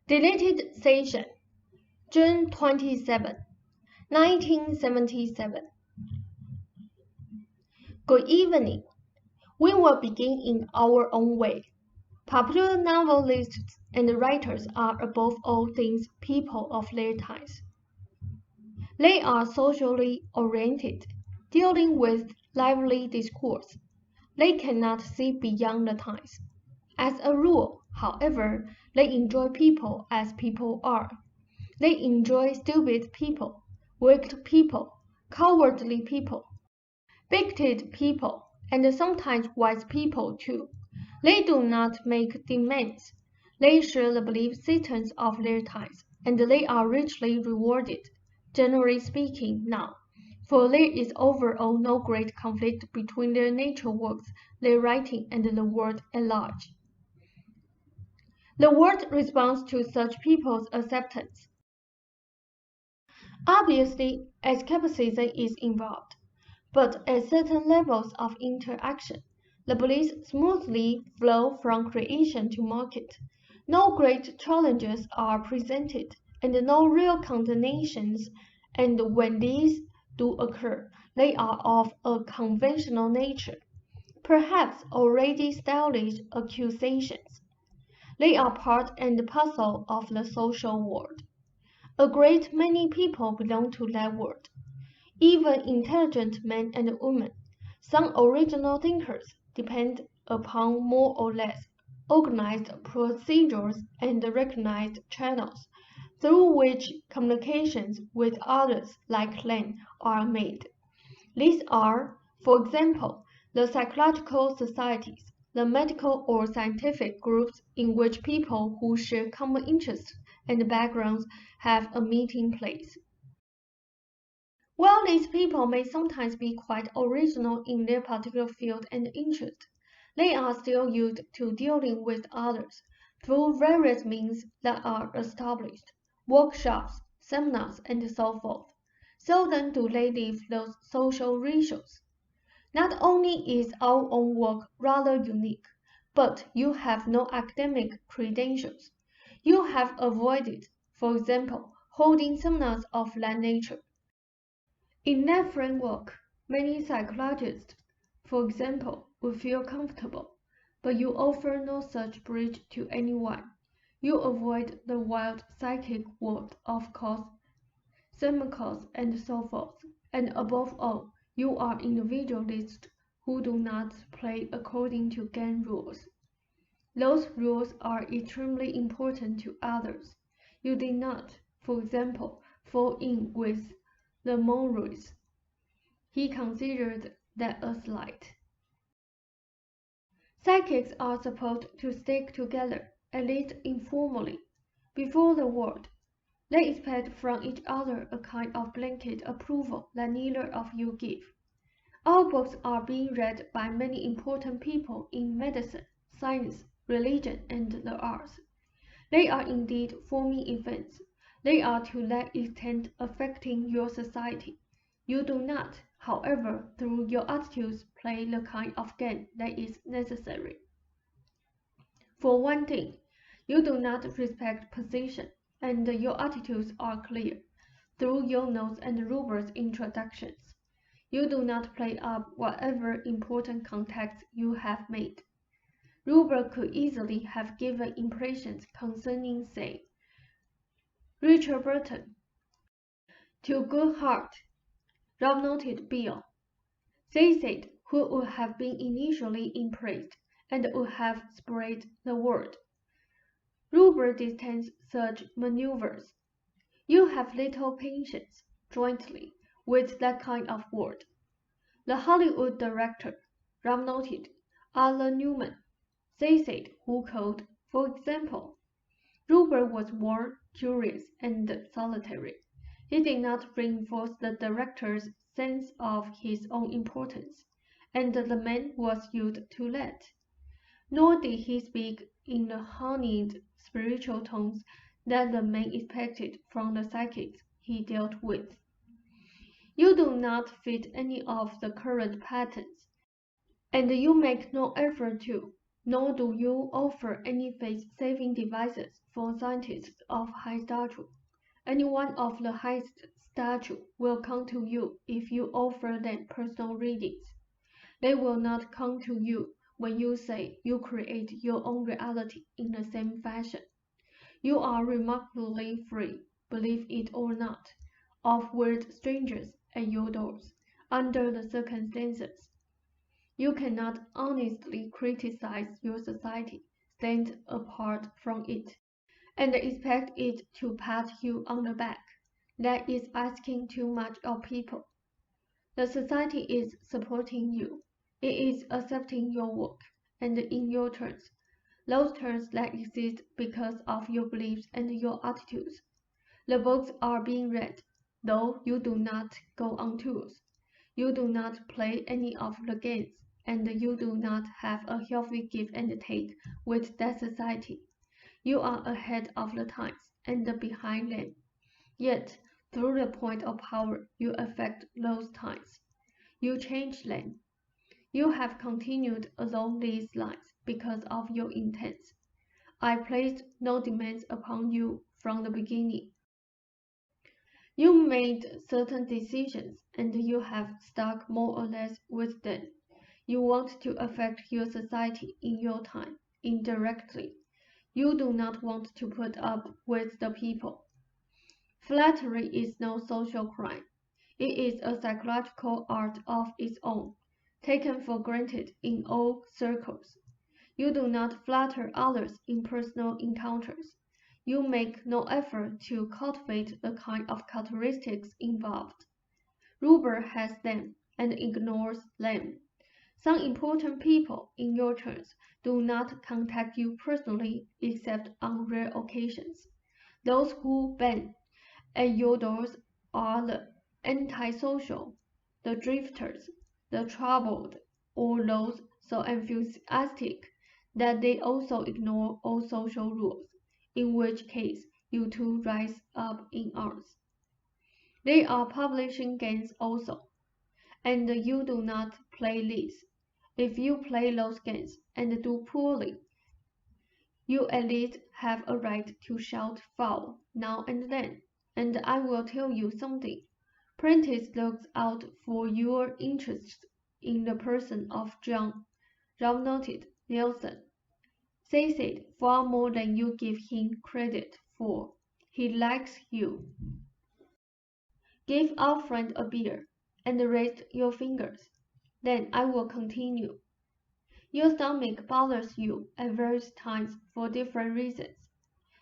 Deleted session, June 27, 1977. Good evening. We will begin in our own way. Popular novelists and writers are above all things people of their times. They are socially oriented, dealing with lively discourse. They cannot see beyond the times. As a rule, however, they enjoy people as people are. They enjoy stupid people, weak people, cowardly people, bigoted people, and sometimes wise people too. They do not make demands. They share the belief systems of their times, and they are richly rewarded, generally speaking, now, for there is overall no great conflict between their nature works, their writing, and the world at large. The world responds to such people's acceptance. Obviously, escapism is involved, but at certain levels of interaction, the beliefs smoothly flow from creation to market. No great challenges are presented, and no real contaminations, and when these do occur, they are of a conventional nature, perhaps already stylish accusations. They are part and parcel of the social world. A great many people belong to that world, even intelligent men and women. Some original thinkers depend upon more or less organized procedures and recognized channels through which communications with others like them are made. These are, for example, the psychological societies, the medical or scientific groups in which people who share common interests and backgrounds have a meeting place. While these people may sometimes be quite original in their particular field and interest, they are still used to dealing with others through various means that are established, workshops, seminars, and so forth. Seldom do they leave those social rituals. Not only is our own work rather unique, but you have no academic credentials. You have avoided, for example, holding seminars of that nature. In that framework, many psychologists, for example, would feel comfortable, but you offer no such bridge to anyone. You avoid the wild psychic world of course, semicals, and so forth, and above all, you are individualists who do not play according to game rules. Those rules are extremely important to others. You did not, for example, fall in with the Monroes. He considered that a slight. Psychics are supposed to stick together, at least informally, before the world. They expect from each other a kind of blanket approval that neither of you give. Our books are being read by many important people in medicine, science, religion, and the arts. They are indeed forming events. They are to that extent affecting your society. You do not, however, through your attitudes play the kind of game that is necessary. For one thing, you do not respect position, and your attitudes are clear, through your notes and Ruber's introductions. You do not play up whatever important contacts you have made. Ruber could easily have given impressions concerning, say, Richard Burton, to Goodhart, Rob noted Bill. They said who would have been initially impressed and would have spread the word. Ruber disdains such maneuvers. You have little patience, jointly, with that kind of word. The Hollywood director, Rob noted, Alan Newman. They said who called, for example. Ruber was warm, curious, and solitary. He did not reinforce the director's sense of his own importance, and the man was used to that. Nor did he speak in the honeyed spiritual tones that the man expected from the psychics he dealt with. You do not fit any of the current patterns, and you make no effort to. nor do you offer any face-saving devices for scientists of high stature. Anyone of the highest stature will come to you if you offer them personal readings. They will not come to you when you say you create your own reality in the same fashion. You are remarkably free, believe it or not, of weird strangers at your doors, under the circumstances. You cannot honestly criticize your society, stand apart from it, and expect it to pat you on the back. That is asking too much of people. The society is supporting you. It is accepting your work, and in your terms, those terms that exist because of your beliefs and your attitudes. The books are being read, though you do not go on tours. You do not play any of the games, and you do not have a healthy give and take with that society. You are ahead of the times and behind them. Yet, through the point of power, you affect those times. You change them. You have continued along these lines because of your intents. I placed no demands upon you from the beginning. You made certain decisions, and you have stuck more or less with them. You want to affect your society in your time, indirectly. You do not want to put up with the people. Flattery is no social crime. It is a psychological art of its own, taken for granted in all circles. You do not flatter others in personal encounters. You make no effort to cultivate the kind of characteristics involved. Ruber has them and ignores them. Some important people in your terms do not contact you personally except on rare occasions. Those who bang at your doors are the antisocial, the drifters, the troubled, or those so enthusiastic that they also ignore all social rules, in which case you too rise up in arms. They are publishing games also, and you do not play these. If you play those games and do poorly, you at least have a right to shout foul now and then. And I will tell you something. Prentice looks out for your interests in the person of John, noted Nelson. Says it far more than you give him credit for. He likes you. Give our friend a beer, and raise your fingers. Then I will continue. Your stomach bothers you at various times for different reasons.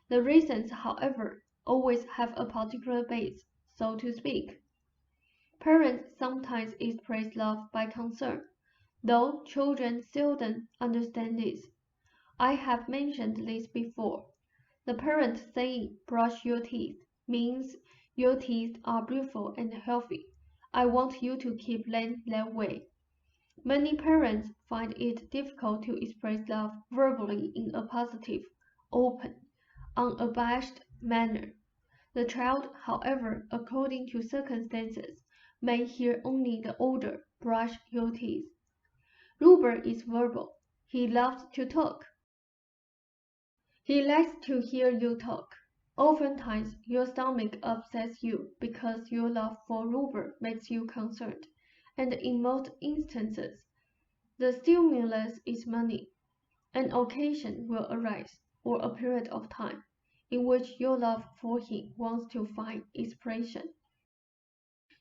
The reasons, however, always have a particular base, so to speak. Parents sometimes express love by concern, though children seldom understand this. I have mentioned this before. The parent saying, brush your teeth, means your teeth are beautiful and healthy. I want you to keep them that way. Many parents find it difficult to express love verbally in a positive, open, unabashed manner. The child, however, according to circumstances, may hear only the order, brush your teeth. Ruber is verbal. He loves to talk. He likes to hear you talk. Oftentimes, your stomach upsets you because your love for Ruber makes you concerned, and in most instances, the stimulus is money. An occasion will arise, or a period of time, in which your love for him wants to find expression.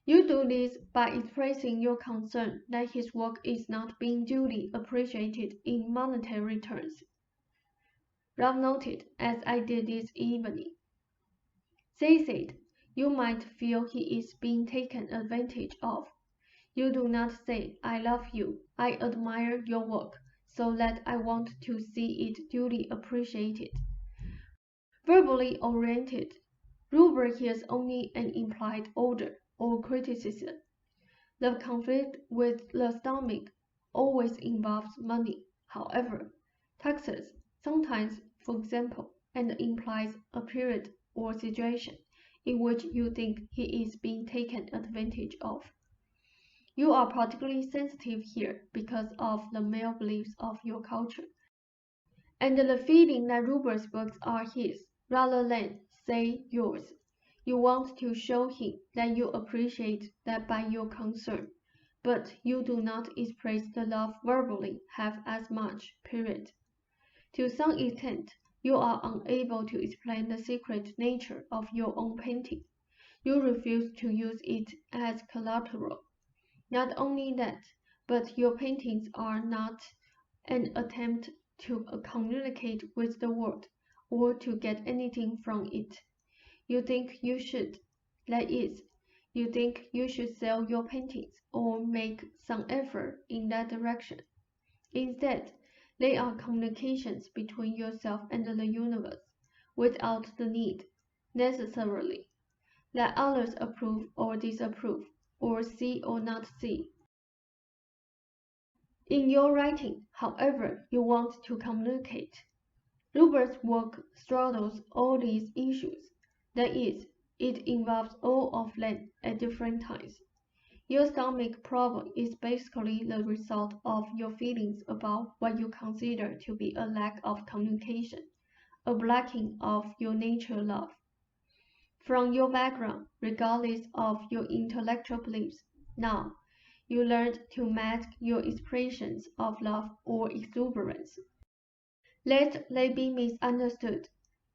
You do this by expressing your concern that his work is not being duly appreciated in monetary terms. Rob noted, as I did this evening. Say said, you might feel he is being taken advantage of. You do not say, I love you, I admire your work, so that I want to see it duly appreciated. Verbally oriented, Ruber hears only an implied order or criticism. The conflict with the stomach always involves money, however. Taxes, sometimes, for example, and implies a period or situation in which you think he is being taken advantage of. You are particularly sensitive here because of the male beliefs of your culture. and the feeling that Rupert's books are his, rather than, say, yours. You want to show him that you appreciate that by your concern, but you do not express the love verbally half as much, period. To some extent, you are unable to explain the secret nature of your own painting. You refuse to use it as collateral. Not only that, but your paintings are not an attempt to communicate with the world or to get anything from it. You think you should, that is, you think you should sell your paintings or make some effort in that direction. Instead, they are communications between yourself and the universe, without the need, necessarily, that others approve or disapprove, or see or not see. In your writing, however, you want to communicate. Rupert's work straddles all these issues. That is, it involves all of them at different times. Your stomach problem is basically the result of your feelings about what you consider to be a lack of communication, a blocking of your nature love. From your background, regardless of your intellectual beliefs, now, you learned to mask your expressions of love or exuberance. Lest they be misunderstood,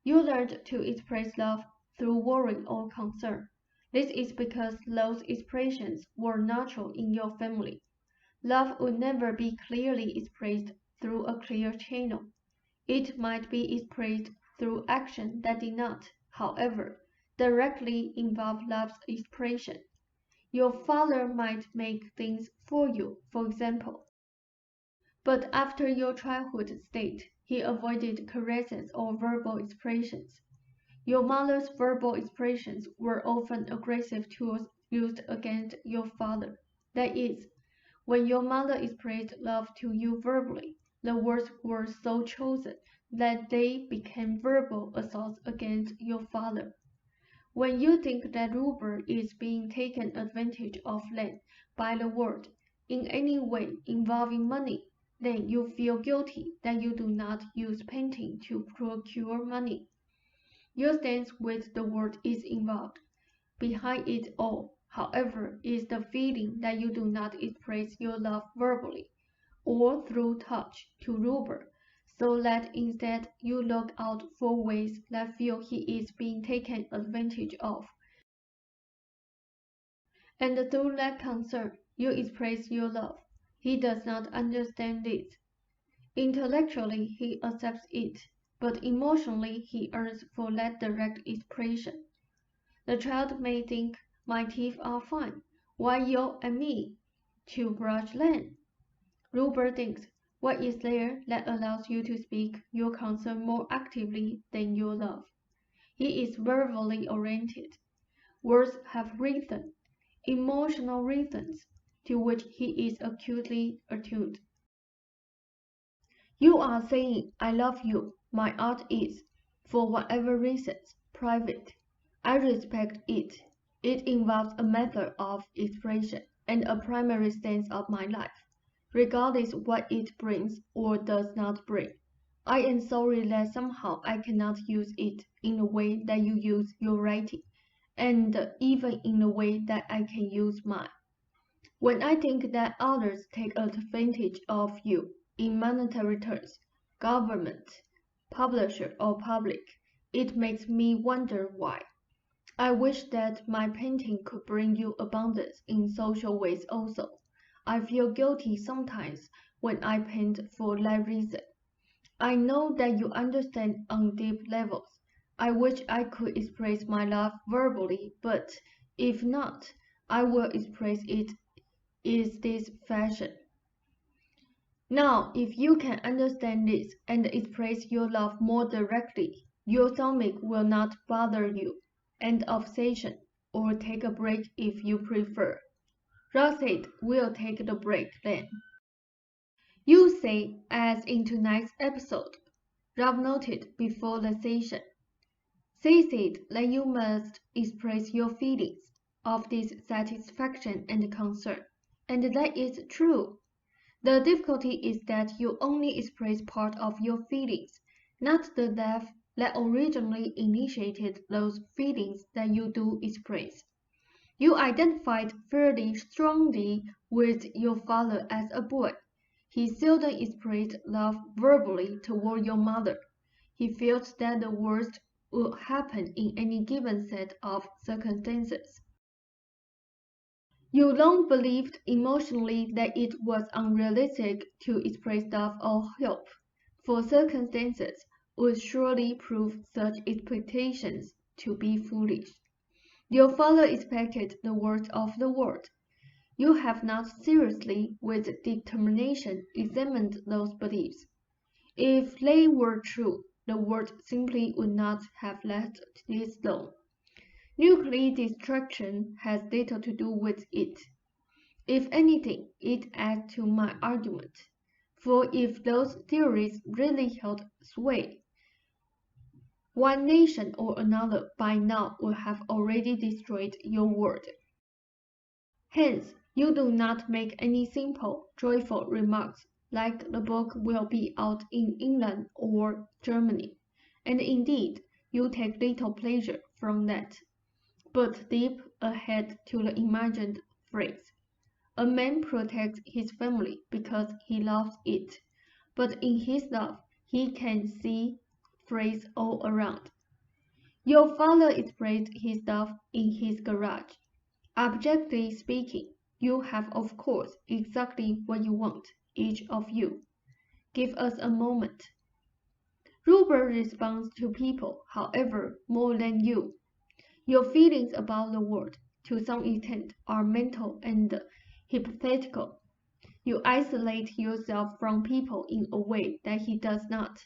you learned to express love through worry or concern. This is because those expressions were natural in your family. Love would never be clearly expressed through a clear channel. It might be expressed through action that did not, however, directly involve love's expression. Your father might make things for you, for example. But after your childhood state, he avoided caresses or verbal expressions. Your mother's verbal expressions were often aggressive tools used against your father. That is, when your mother expressed love to you verbally, the words were so chosen that they became verbal assaults against your father. When you think that Rupert is being taken advantage of then by the world in any way involving money, then you feel guilty that you do not use painting to procure money. Your stance with the world is involved. Behind it all, however, is the feeling that you do not express your love verbally or through touch to Rupert, so that instead you look out for ways that feel he is being taken advantage of. And through that concern, you express your love. He does not understand this. Intellectually, he accepts it, but emotionally, he yearns for that direct expression. The child may think, my teeth are fine, why yell at me to brush them? Rupert thinks, what is there that allows you to speak your concern more actively than your love? He is verbally oriented. Words have rhythm, emotional rhythms, to which he is acutely attuned. You are saying, I love you. My art is, for whatever reasons, private. I respect it. It involves a method of expression and a primary stance of my life, regardless what it brings or does not bring. I am sorry that somehow I cannot use it in the way that you use your writing, and even in the way that I can use mine. When I think that others take advantage of you in monetary terms, government, publisher, or public, it makes me wonder why. I wish that my painting could bring you abundance in social ways also. I feel guilty sometimes when I paint for that reason. I know that you understand on deep levels. I wish I could express my love verbally, but if not, I will express it in this fashion. Now, if you can understand this and express your love more directly, your stomach will not bother you. End of session, or take a break if you prefer. Roxette will take the break then. You say, as in tonight's episode, Rob noted before the session. Say said that you must express your feelings of dissatisfaction and concern, and that is true. The difficulty is that you only express part of your feelings, not the depth that originally initiated those feelings that you do express. You identified fairly strongly with your father as a boy. He seldom expressed love verbally toward your mother. He felt that the worst would happen in any given set of circumstances. You long believed emotionally that it was unrealistic to express love or hope, for circumstances would surely prove such expectations to be foolish. Your father expected the worst of the world. You have not seriously, with determination, examined those beliefs. If they were true, the world simply would not have lasted this long. Nuclear destruction has little to do with it. If anything, it adds to my argument. For if those theories really held sway, one nation or another by now would have already destroyed your world. Hence, you do not make any simple, joyful remarks like the book will be out in England or Germany, and indeed, you take little pleasure from that. But deep ahead to the imagined phrase, a man protects his family because he loves it, but in his love he can see phrase all around. Your father expressed his love in his garage. Objectively speaking, you have of course exactly what you want, each of you. Give us a moment. Rupert responds to people, however, more than you. Your feelings about the world, to some extent, are mental and hypothetical. You isolate yourself from people in a way that he does not.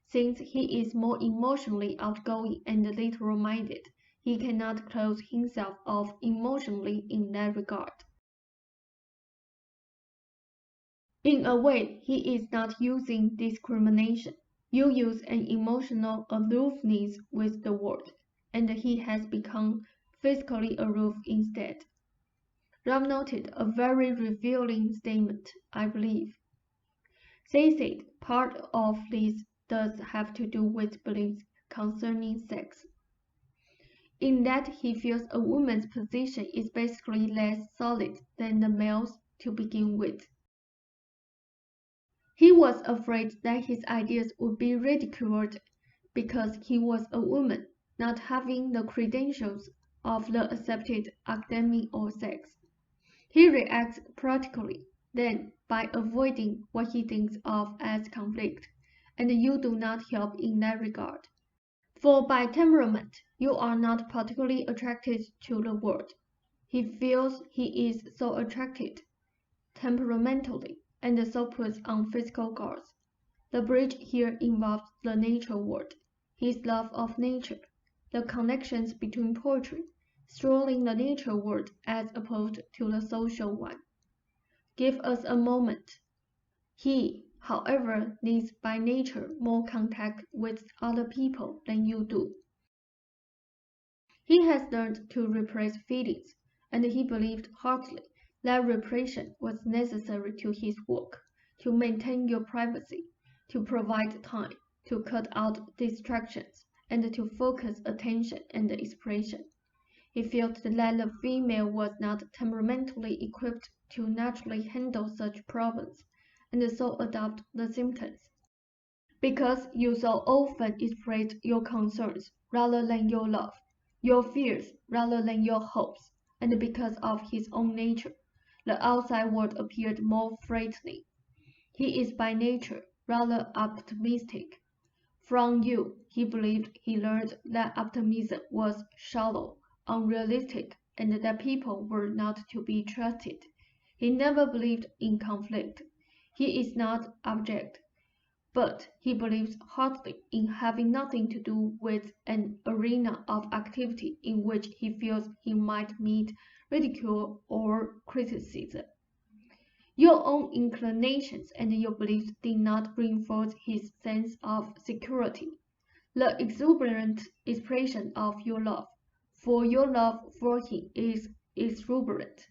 Since he is more emotionally outgoing and literal-minded, he cannot close himself off emotionally in that regard. In a way, he is not using discrimination. You use an emotional aloofness with the world, and he has become physically aloof instead. Ram noted a very revealing statement, I believe. They said part of this does have to do with beliefs concerning sex. In that he feels a woman's position is basically less solid than the male's to begin with. He was afraid that his ideas would be ridiculed because he was a woman, not having the credentials of the accepted academy or sex. He reacts practically, then, by avoiding what he thinks of as conflict, and you do not help in that regard. For by temperament, you are not particularly attracted to the world. He feels he is so attracted, temperamentally, and so puts on physical guards. The bridge here involves the nature world, his love of nature, the connections between poetry, strolling the nature world as opposed to the social one. Give us a moment. He, however, needs by nature more contact with other people than you do. He has learned to repress feelings, and he believed heartily that repression was necessary to his work, to maintain your privacy, to provide time, to cut out distractions, and to focus attention and expression. He felt that the female was not temperamentally equipped to naturally handle such problems, and so adopt the symptoms. Because you so often expressed your concerns rather than your love, your fears rather than your hopes, and because of his own nature, the outside world appeared more frightening. He is by nature rather optimistic. From you, he believed he learned that optimism was shallow, unrealistic, and that people were not to be trusted. He never believed in conflict. He is not abject, but he believes heartily in having nothing to do with an arena of activity in which he feels he might meet ridicule or criticism. Your own inclinations and your beliefs did not reinforce his sense of security. The exuberant expression of your love, for your love for him is exuberant,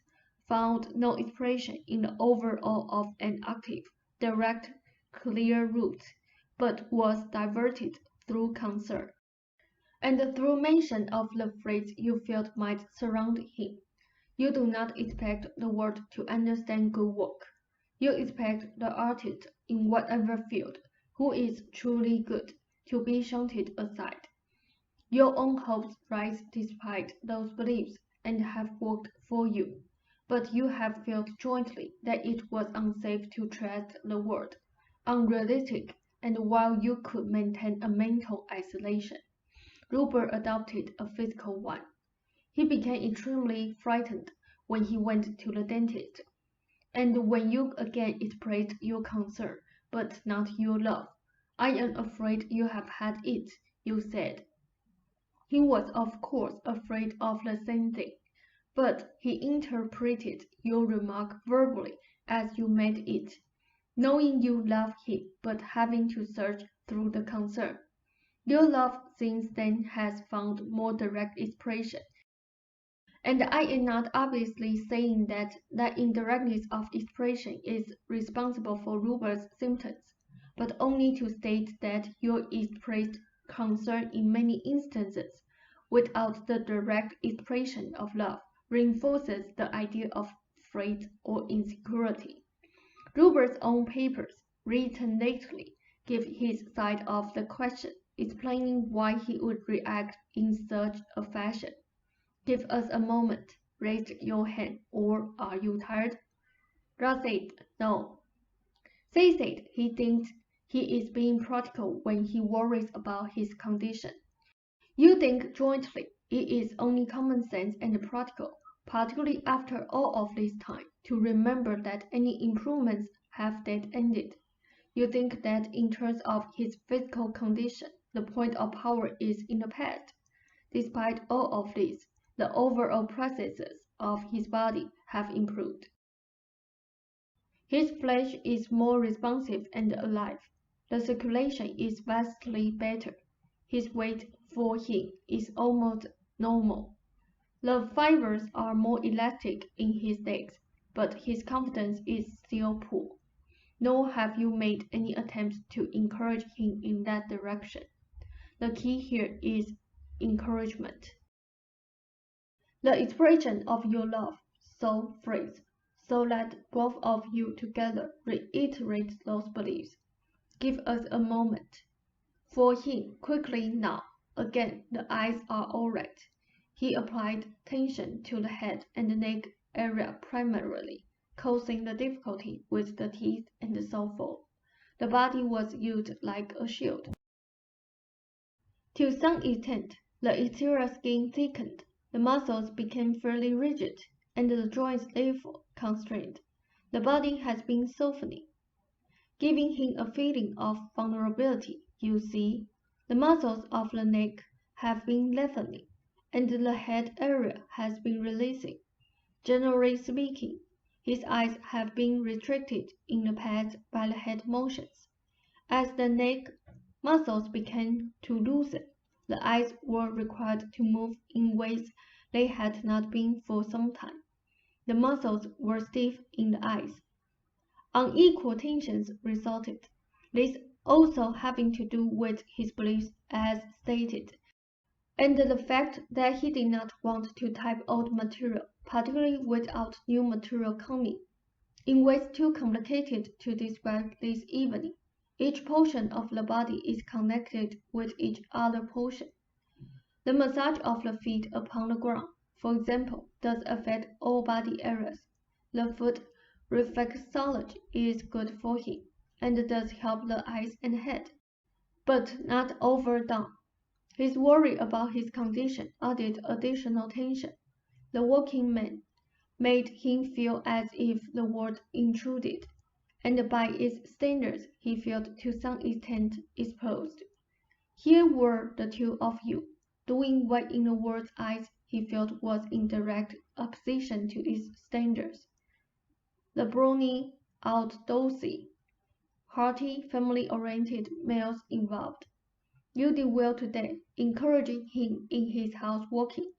found no expression in the overall of an active, direct, clear route, but was diverted through concern, and through mention of the phrase you felt might surround him. You do not expect the world to understand good work. You expect the artist in whatever field, who is truly good, to be shunted aside. Your own hopes rise despite those beliefs and have worked for you, but you have felt jointly that it was unsafe to trust the world, unrealistic, and while you could maintain a mental isolation, Rupert adopted a physical one. He became extremely frightened when he went to the dentist, and when you again expressed your concern, but not your love. I am afraid you have had it, you said. He was of course afraid of the same thing, but he interpreted your remark verbally as you made it, knowing you loved him but having to search through the concern. Your love since then has found more direct expression, and I am not obviously saying that indirectness of expression is responsible for Rupert's symptoms, but only to state that your expressed concern in many instances, without the direct expression of love, reinforces the idea of fright or insecurity. Rupert's own papers, written lately, give his side of the question, explaining why he would react in such a fashion. Give us a moment. Raise your hand, or are you tired? Ross said, no. Seth said he thinks he is being practical when he worries about his condition. You think jointly. It is only common sense and practical, particularly after all of this time, to remember that any improvements have dead-ended. You think that in terms of his physical condition, the point of power is in the past. Despite all of this, the overall processes of his body have improved. His flesh is more responsive and alive. The circulation is vastly better. His weight for him is almost normal. The fibers are more elastic in his legs, but his confidence is still poor. Nor have you made any attempts to encourage him in that direction. The key here is encouragement. The expression of your love, so phrase, so let both of you together reiterate those beliefs. Give us a moment. For him, quickly now. Again, the eyes are all right. He applied tension to the head and the neck area primarily, causing the difficulty with the teeth and so forth. The body was used like a shield. To some extent, the exterior skin thickened, the muscles became fairly rigid, and the joints therefore constrained. The body has been softening, giving him a feeling of vulnerability. You see, the muscles of the neck have been lengthening, and the head area has been releasing. Generally speaking, his eyes have been restricted in the past by the head motions. As the neck muscles began to loosen, the eyes were required to move in ways they had not been for some time. The muscles were stiff in the eyes. Unequal tensions resulted, this also having to do with his beliefs as stated, and the fact that he did not want to type old material, particularly without new material coming, in ways too complicated to describe this evening. Each portion of the body is connected with each other portion. The massage of the feet upon the ground, for example, does affect all body areas. The foot reflexology is good for him, and does help the eyes and head, but not overdone. His worry about his condition added additional tension. The working man made him feel as if the world intruded, and by its standards he felt to some extent exposed. Here were the two of you, doing what in the world's eyes he felt was in direct opposition to its standards. The brawny, outdoorsy, hearty, family-oriented males involved. You did well today, encouraging him in his houseworking.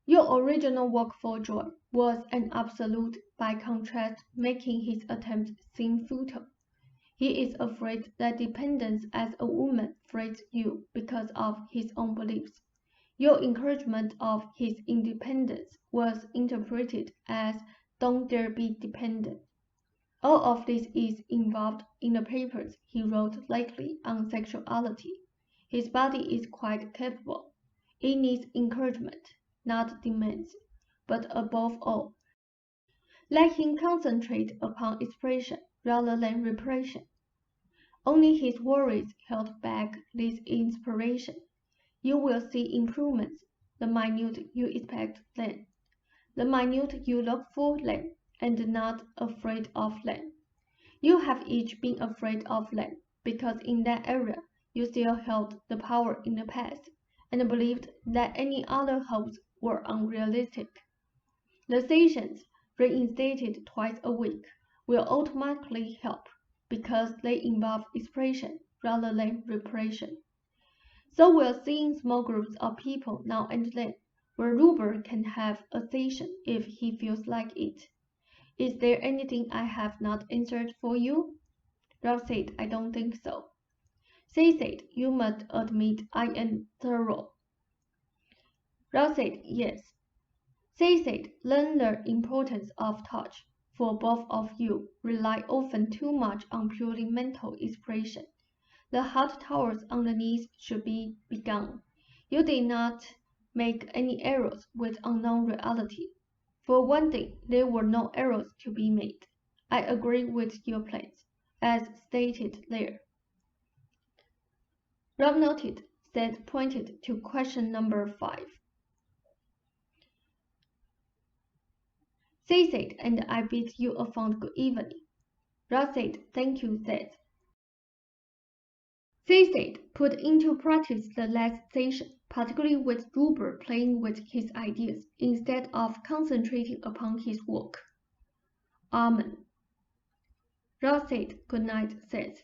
Your original work for joy was an absolute, by contrast, making his attempt seem futile. He is afraid that dependence as a woman frees you because of his own beliefs. Your encouragement of his independence was interpreted as don't dare be dependent. All of this is involved in the papers he wrote lately on sexuality. His body is quite capable. It needs encouragement, not demands. But above all, let him concentrate upon expression rather than repression. Only his worries held back this inspiration. You will see improvements, the minute you expect them, the minute you look for them, and not afraid of them. You have each been afraid of them, because in that area you still held the power in the past, and believed that any other hopes were unrealistic. The sessions, reinstated twice a week, will automatically help, because they involve expression rather than repression. So we're seeing small groups of people now and then, where Ruber can have a session if he feels like it. Is there anything I have not answered for you? Ralph said, I don't think so. Say said, you must admit I am thorough. Ralph said, yes. Say said, learn the importance of touch, for both of you rely often too much on purely mental expression. The hot towels on the knees should be begun. You did not make any errors with unknown reality. For one thing, there were no errors to be made. I agree with your plans, as stated there. Rob noted, Seth pointed to question number 5. Say said, and I bid you a fond good evening. Rob said, thank you, Seth. Say said, put into practice the last session, particularly with Ruber playing with his ideas instead of concentrating upon his work. Amen. Rob said, good night, Seth.